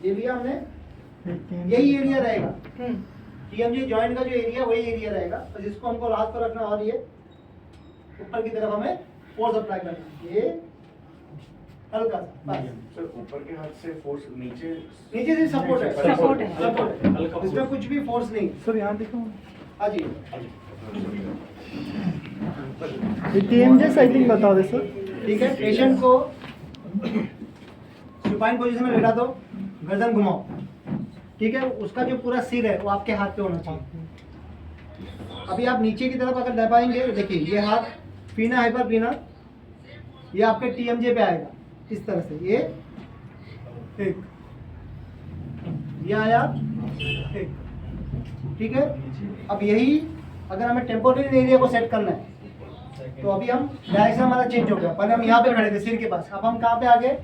ये लिया हमने, यही एरिया रहेगा टीएमजे जॉइंट का जो एरिया वही एरिया रहेगा, तो जिसको हमको हाथ पर रखना और ये ऊपर की तरफ हमें फोर्स अप्लाई करना, ये हल्का सा बस। सर ऊपर के हाथ से फोर्स नीचे नीचे से सपोर्ट है, सपोर्ट है। सपोर्ट है, इसमें कुछ भी फोर्स नहीं। सर यहाँ देखो, हाँ जी, टीएमजे साइटिंग बता दे सर। ठीक है। पेशेंट को सुपाइन पोजीशन में लेटा दो, गर्दन घुमाओ, ठीक है। उसका जो पूरा सिर है वो आपके हाथ पे होना चाहिए। अभी आप नीचे की तरफ अगर दबाएंगे, देखिए ये हाथ पीना हाइपर पीना, ये आपके टीएमजे पे आएगा इस तरह से, ये एक, ये आया एक, ठीक है। अब यही अगर हमें टेम्पोररी एरिया को सेट करना है, तो अभी हम डायरेक्शन हमारा चेंज हो गया। पहले हम यहाँ पे खड़े थे सिर के पास, अब हम कहाँ पे आ गए,